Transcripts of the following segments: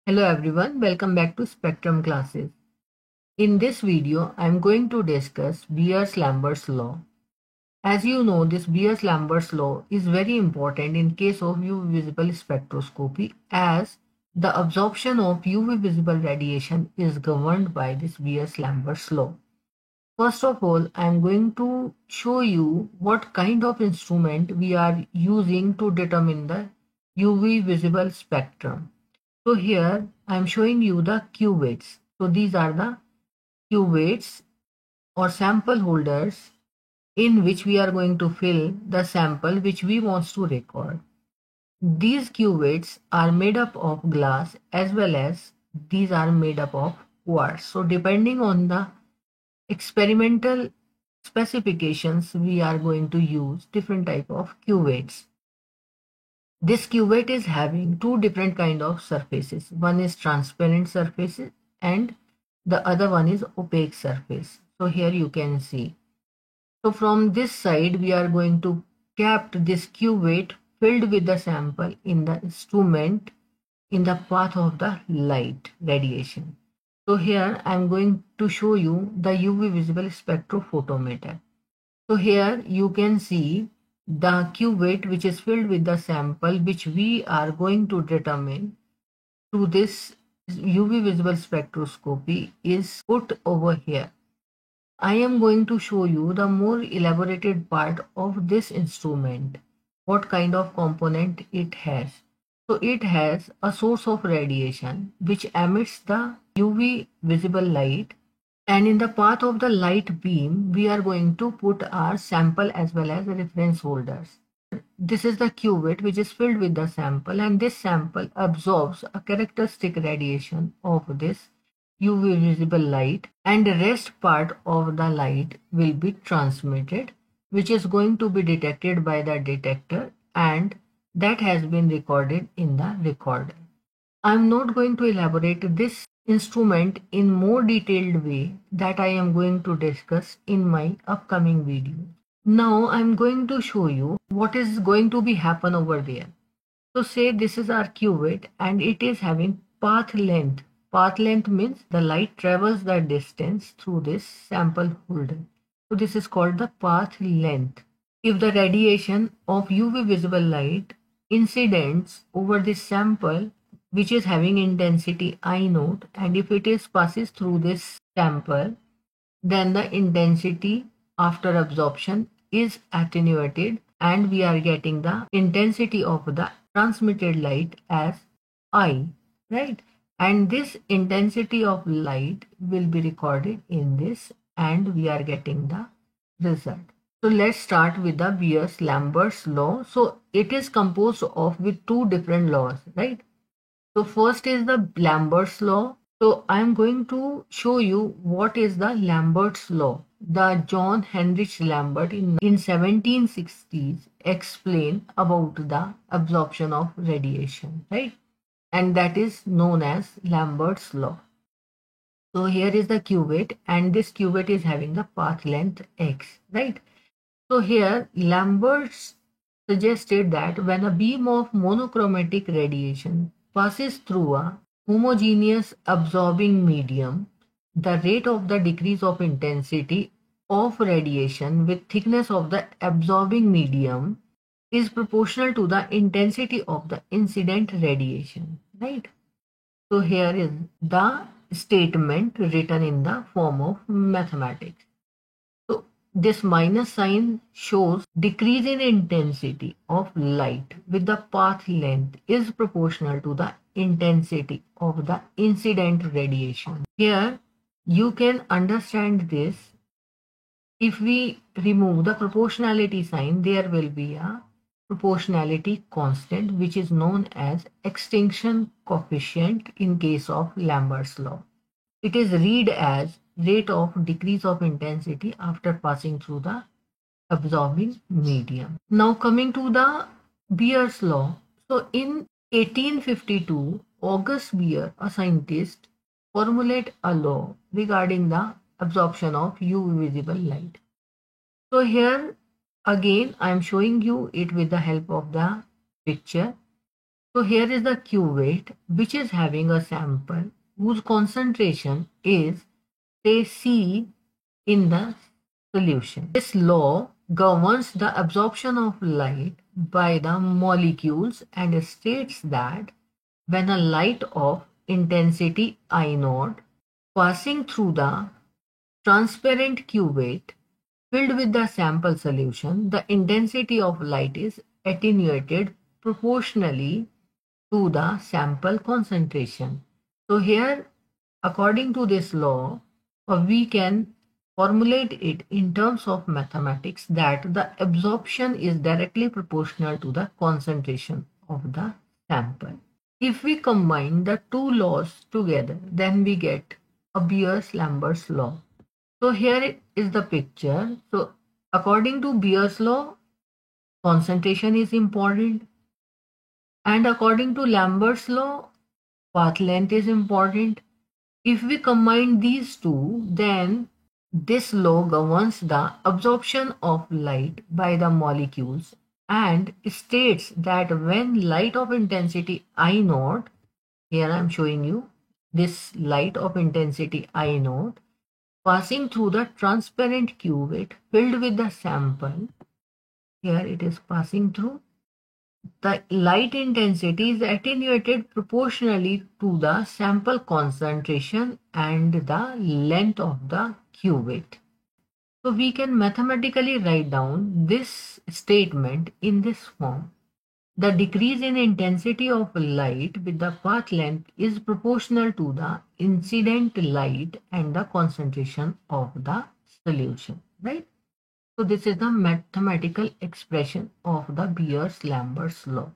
Hello everyone, welcome back to Spectrum classes. In this video, I am going to discuss Beers-Lambert's law. As you know, this Beers-Lambert's law is very important in case of UV visible spectroscopy as the absorption of UV visible radiation is governed by this Beers-Lambert's law. First of all, I am going to show you what kind of instrument we are using to determine the UV visible spectrum. So here I am showing you the cuvettes. So these are the cuvettes or sample holders in which we are going to fill the sample which we want to record. These cuvettes are made up of glass as well as these are made up of quartz. So depending on the experimental specifications, we are going to use different type of cuvettes. This cuvette is having two different kind of surfaces. One is transparent surface and the other one is opaque surface. So here you can see. So from this side we are going to cap this cuvette filled with the sample in the instrument in the path of the light radiation. So here I am going to show you the UV visible spectrophotometer. So here you can see the cuvette which is filled with the sample which we are going to determine through this UV visible spectroscopy is put over here. I am going to show you the more elaborated part of this instrument, what kind of component it has. So it has a source of radiation which emits the UV visible light, and in the path of the light beam we are going to put our sample as well as reference holders. This is the cuvette which is filled with the sample, and this sample absorbs a characteristic radiation of this UV visible light, and the rest part of the light will be transmitted, which is going to be detected by the detector, and that has been recorded in the recorder. I am not going to elaborate this instrument in more detailed way that I am going to discuss in my upcoming video. Now I'm going to show you what is going to be happen over there. So say this is our cuvette and it is having path length. Path length means the light travels the distance through this sample holder. So this is called the path length. If the radiation of UV visible light incidents over this sample which is having intensity I naught, and if it is passes through this sample, then the intensity after absorption is attenuated and we are getting the intensity of the transmitted light as I, right? And this intensity of light will be recorded in this and we are getting the result. So let's start with the Beers-Lambert's law. So it is composed of with two different laws, right? So first is the Lambert's law. So I'm going to show you what is the Lambert's law. The John Heinrich Lambert in 1760s explained about the absorption of radiation, right? And that is known as Lambert's law. So here is the cuvette and this cuvette is having the path length x, right? So here Lambert suggested that when a beam of monochromatic radiation passes through a homogeneous absorbing medium, the rate of the decrease of intensity of radiation with thickness of the absorbing medium is proportional to the intensity of the incident radiation, right? So here is the statement written in the form of mathematics. So this minus sign shows decrease in intensity of light with the path length is proportional to the intensity of the incident radiation. Here you can understand this. If we remove the proportionality sign, there will be a proportionality constant which is known as extinction coefficient in case of Lambert's law. It is read as rate of decrease of intensity after passing through the absorbing medium. Now coming to the Beer's law. So in 1852, August Beer, a scientist, formulated a law regarding the absorption of UV visible light. So here again I am showing you it with the help of the picture. So here is the cuvette which is having a sample whose concentration is say C in the solution. This law governs the absorption of light by the molecules and states that when a light of intensity I naught passing through the transparent cuvette filled with the sample solution, the intensity of light is attenuated proportionally to the sample concentration. So here, according to this law, we can formulate it in terms of mathematics that the absorption is directly proportional to the concentration of the sample. If we combine the two laws together, then we get a Beer-Lambert's law. So here is the picture. So according to Beer's law, concentration is important, and according to Lambert's law, path length is important. If we combine these two, then this law governs the absorption of light by the molecules and states that when light of intensity I naught, here I am showing you this light of intensity I naught passing through the transparent cuvette filled with the sample, here it is passing through, the light intensity is attenuated proportionally to the sample concentration and the length of the cuvette. So we can mathematically write down this statement in this form. The decrease in intensity of light with the path length is proportional to the incident light and the concentration of the solution, right? So this is the mathematical expression of the Beer-Lambert's law.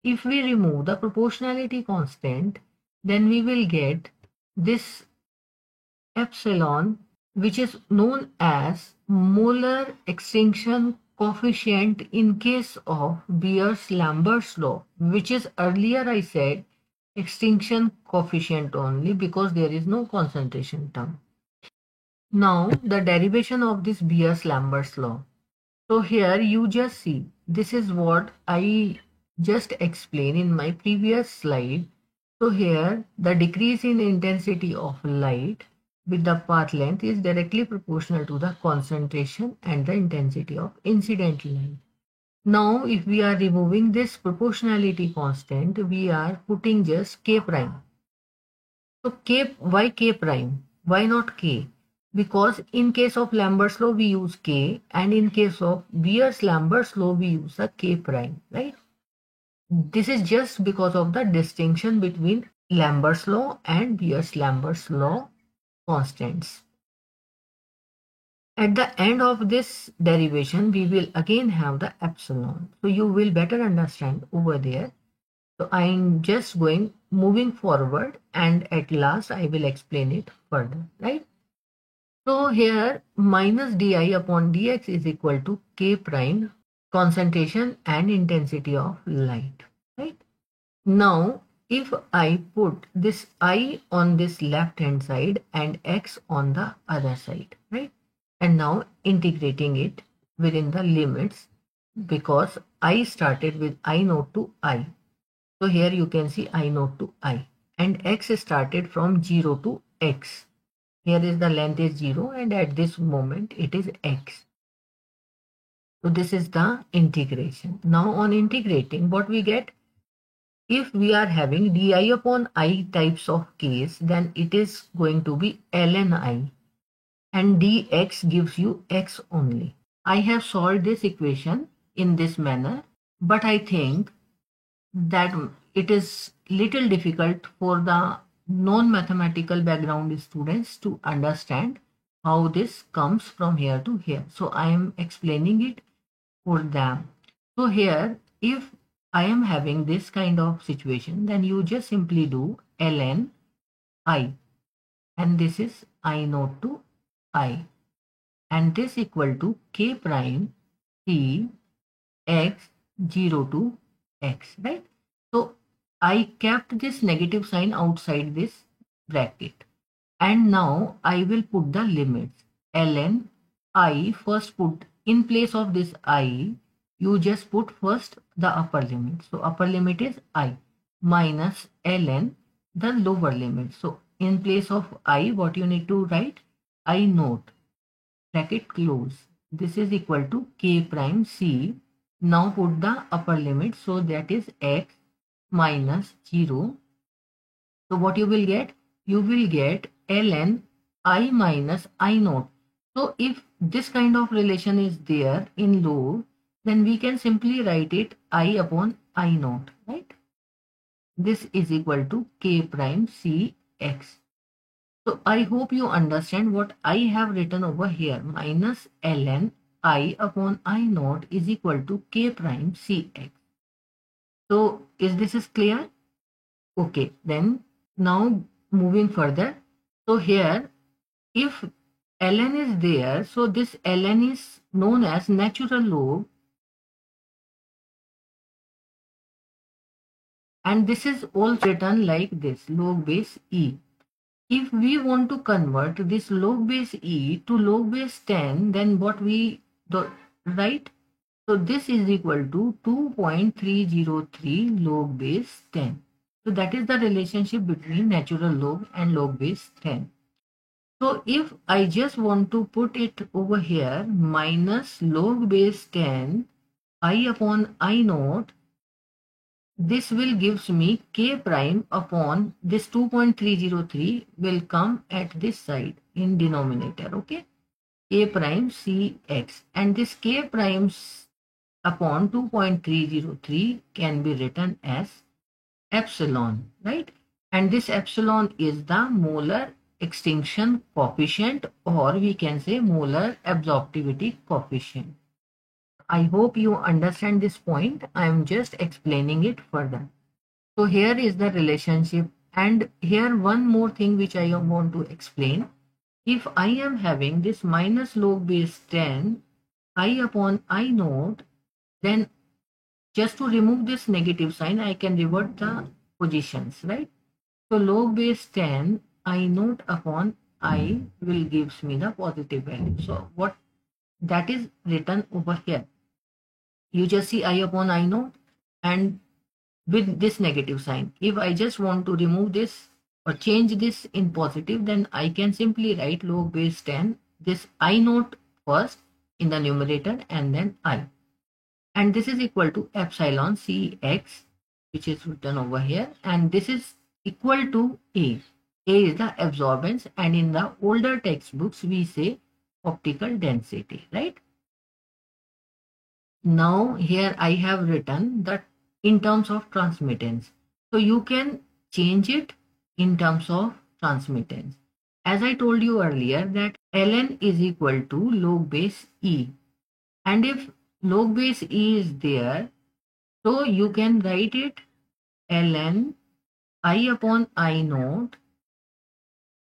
If we remove the proportionality constant, then we will get this epsilon, which is known as molar extinction coefficient in case of Beer-Lambert's law, which is earlier I said extinction coefficient only because there is no concentration term. Now the derivation of this Beer-Lambert's law. So here you just see, this is what I just explained in my previous slide. So here the decrease in intensity of light with the path length is directly proportional to the concentration and the intensity of incident light. Now if we are removing this proportionality constant, we are putting just k prime. So why k prime? Why not k? Because in case of Lambert's law we use k, and in case of Beer-Lambert's law we use a k prime, right? This is just because of the distinction between Lambert's law and Beer-Lambert's law constants. At the end of this derivation, we will again have the epsilon. So you will better understand over there. So I'm just moving forward, and at last I will explain it further, right? So here minus di upon dx is equal to k prime concentration and intensity of light, right? Now if I put this I on this left hand side and x on the other side, right? And now integrating it within the limits, because I started with I naught to I. So here you can see I naught to I, and x started from 0 to x. Here is the length is 0, and at this moment it is x. So this is the integration. Now on integrating, what we get, if we are having di upon I types of case, then it is going to be ln I, and dx gives you x only. I have solved this equation in this manner, but I think that it is little difficult for the non-mathematical background students to understand how this comes from here to here. So I am explaining it for them. So here, if I am having this kind of situation, then you just simply do ln I, and this is I naught to I, and this equal to k prime t x 0 to x, right? So I kept this negative sign outside this bracket, and now I will put the limits. Ln I, first put in place of this I, you just put first the upper limit. So upper limit is I. minus ln the lower limit. So in place of I, what you need to write? I naught, bracket close. This is equal to k prime c. Now put the upper limit, so that is x minus 0. So what you will get? You will get ln I minus I naught. So if this kind of relation is there in log, then we can simply write it I upon I naught, right? This is equal to k prime c x. So I hope you understand what I have written over here. Minus ln I upon I naught is equal to k prime c x. So is this is clear? Okay, then now moving further. So here, if ln is there, so this ln is known as natural log, and this is also written like this, log base e. If we want to convert this log base e to log base 10, then what we do, right? So this is equal to 2.303 log base 10. So that is the relationship between natural log and log base 10. So if I just want to put it over here, minus log base 10 I upon I naught, this will gives me k prime upon this 2.303 will come at this side in denominator, okay? K prime cx, and this k prime upon 2.303 can be written as epsilon, right? And this epsilon is the molar extinction coefficient, or we can say molar absorptivity coefficient. I hope you understand this point. I am just explaining it further. So here is the relationship, and here one more thing which I want to explain. If I am having this minus log base 10 I upon I naught, then just to remove this negative sign, I can revert the positions, right? So log base 10 I naught upon I will gives me the positive value. So what that is written over here. You just see I upon I naught and with this negative sign. If I just want to remove this or change this in positive, then I can simply write log base 10, this I naught first in the numerator and then I. And this is equal to epsilon Cx, which is written over here, and this is equal to A. A is the absorbance, and in the older textbooks we say optical density, right? Now here I have written that in terms of transmittance. So you can change it in terms of transmittance. As I told you earlier that ln is equal to log base E. And if log base E is there, so you can write it ln I upon I naught.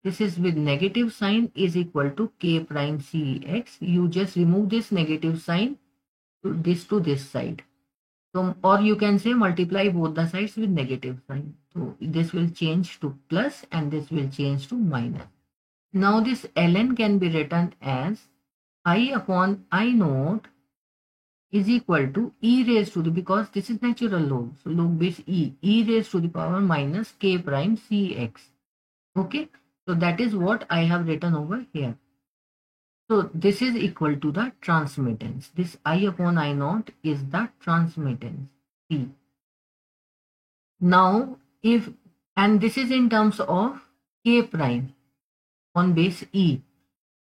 This is with negative sign is equal to k prime Cx. You just remove this negative sign to this side. So, or you can say multiply both the sides with negative sign. So this will change to plus and this will change to minus. Now this ln can be written as I upon I naught is equal to e raised to the, because this is natural log, so log base e raised to the power minus k prime cx. Okay, so that is what I have written over here. So this is equal to the transmittance. This I upon I naught is the transmittance C. Now if, and this is in terms of k prime on base e.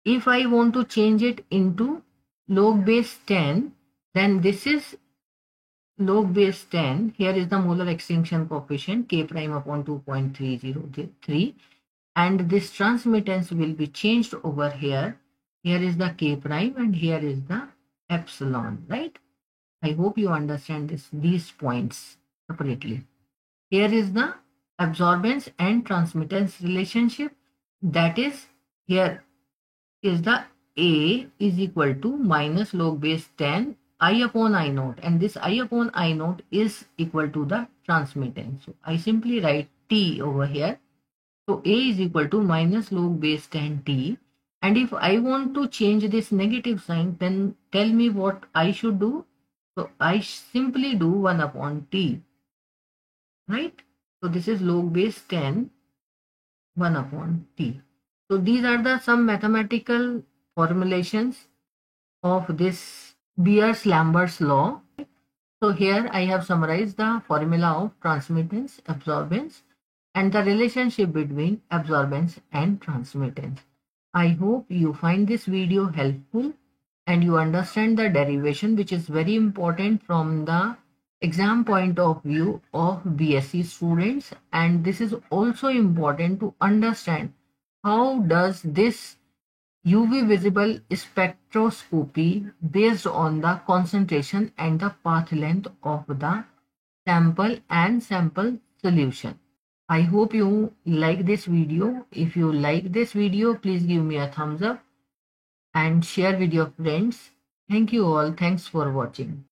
If I want to change it into log base 10, then this is log base 10. Here is the molar extinction coefficient k prime upon 2.303, and this transmittance will be changed over here. Here is the k prime and here is the epsilon, right? I hope you understand these points separately. Here is the absorbance and transmittance relationship. That is, here is the A is equal to minus log base 10 I upon I naught, and this I upon I naught is equal to the transmittance. So I simply write T over here. So A is equal to minus log base 10 T. And if I want to change this negative sign, then tell me what I should do. So I simply do 1 upon T, right? So this is log base 10 1 upon t. So these are the some mathematical formulations of this Beer-Lambert's law. So here I have summarized the formula of transmittance, absorbance, and the relationship between absorbance and transmittance. I hope you find this video helpful and you understand the derivation, which is very important from the exam point of view of BSc students. And this is also important to understand how does this UV visible spectroscopy based on the concentration and the path length of the sample and sample solution. I hope you like this video. If you like this video, please give me a thumbs up and share with your friends. Thank you all. Thanks for watching.